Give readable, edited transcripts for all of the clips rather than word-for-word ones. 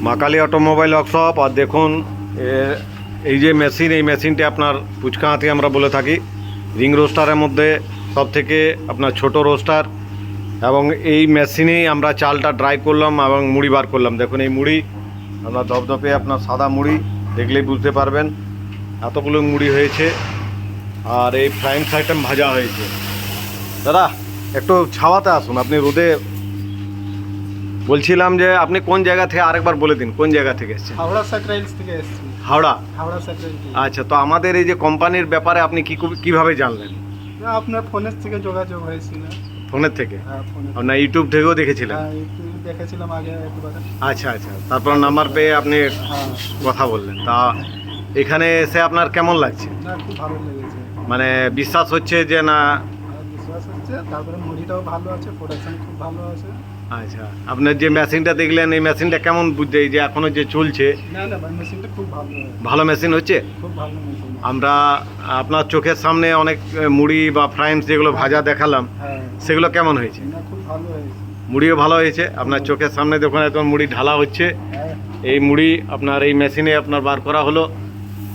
মা Kali automobile workshop. আর দেখুন এই যে মেশিন, এই মেশিনটি আপনার পুচকাহাতি আমরা বলে থাকি। রিং রোস্টারের মধ্যে সব থেকে আপনার ছোট রোস্টার, এবং এই মেশিনেই আমরা চালটা ড্রাই করলাম এবং মুড়ি বার করলাম। দেখুন এই মুড়ি আপনার ধপধপে আপনার সাদা মুড়ি দেখলেই বুঝতে পারবেন এতগুলো মুড়ি হয়েছে। আর এই ফ্রাইং আইটেম ভাজা হয়েছে। দাদা একটু ছাওয়াতে আসুন, আপনি রোদে। বলছিলাম যে আপনি কোন জায়গা থেকে, আরেকবার বলে দিন কোন জায়গা থেকে এসেছেন? হাওড়া স্যাকরাইলস থেকে এসেছি। হাওড়া? হাওড়া স্যাকরাইলস। আচ্ছা, তো আমাদের এই যে কোম্পানির ব্যাপারে আপনি কিভাবে জানলেন? আপনার ফোনের থেকে যোগাযোগ হয়েছিল। ফোনের থেকে? হ্যাঁ, ফোনে। আপনার ইউটিউব থেকেও দেখেছিলেন? হ্যাঁ, ইউটিউবে দেখেছিলাম আগে একবার। আচ্ছা আচ্ছা, তারপর নাম্বার পেয়ে আপনি হ্যাঁ, কথা বললেন। তা এখানে এসে আপনার কেমন লাগছে? না খুব ভালো লেগেছে। মানে বিশ্বাস হচ্ছে যে না? বিশ্বাস হচ্ছে, তারপরে মুড়িটাও ভালো আছে, প্রোডাকশন খুব ভালো আছে। আচ্ছা, আপনার যে মেশিনটা দেখলেন, এই মেশিনটা কেমন বুঝছে, এই যে এখনো যে চলছে? না না ভাই, মেশিনটা খুব ভালো। ভালো মেশিন হচ্ছে? খুব ভালো মেশিন। আমরা আপনার চোখের সামনে অনেক মুড়ি বা ফ্রাইমস যেগুলো ভাজা দেখালাম, হ্যাঁ, সেগুলো কেমন হয়েছে? না খুব ভালো হয়েছে। মুড়িও ভালো হয়েছে। আপনার চোখের সামনে দেখুন এখন মুড়ি ঢালা হচ্ছে। হ্যাঁ এই মুড়ি আপনার এই মেশিনে আপনার বার করা হলো।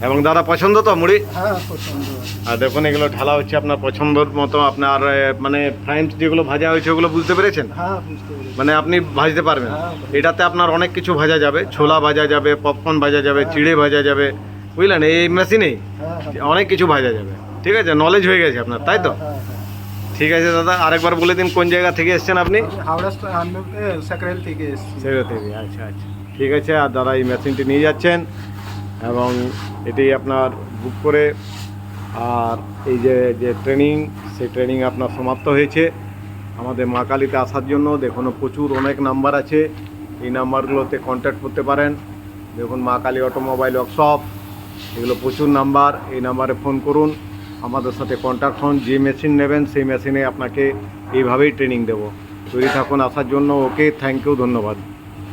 এবং দাদা পছন্দ তো মুড়ি? হ্যাঁ, পছন্দ আছে। আর দেখুন এগুলো ঢালা হচ্ছে আপনার পছন্দর মতো। আপনার মানে ফ্রাইমস যেগুলো ভাজা হয়েছে ওগুলো বুঝতে পেরেছেন? হ্যাঁ, বুঝতে পেরেছি। মানে আপনি ভাজতে পারবেন। হ্যাঁ। এটাতে আপনার অনেক কিছু ভাজা যাবে, ছোলা ভাজা যাবে, পপকর্ন ভাজা যাবে, চিড়ে ভাজা যাবে, বুঝলেন? এই মেশিনেই হ্যাঁ, হ্যাঁ। অনেক কিছু ভাজা যাবে। ঠিক আছে, নলেজ হয়ে গেছে আপনার, তাই তো? হ্যাঁ, হ্যাঁ। ঠিক আছে দাদা, আরেকবার বলে দিন কোন জায়গা থেকে এসেছেন আপনি? আমি হাওড়া স্যাকরাইল থেকে এসেছি। সেটা থেকে? আচ্ছা আচ্ছা, ঠিক আছে। আর দাদা এই মেশিনটি নিয়ে যাচ্ছেন এবং এটি আপনার বুক করে, আর এই যে ট্রেনিং, সেই ট্রেনিং আপনার সমাপ্ত হয়েছে। আমাদের মা কালীতে আসার জন্য দেখুন প্রচুর অনেক নাম্বার আছে, এই নাম্বারগুলোতে কন্ট্যাক্ট করতে পারেন। দেখুন মা কালী অটোমোবাইল ওয়ার্কশপ, এগুলো প্রচুর নাম্বার, এই নাম্বারে ফোন করুন, আমাদের সাথে কন্ট্যাক্ট হন। যে মেশিন নেবেন সেই মেশিনে আপনাকে এইভাবেই ট্রেনিং দেবো। তৈরি থাকুন আসার জন্য। ওকে, থ্যাংক ইউ, ধন্যবাদ।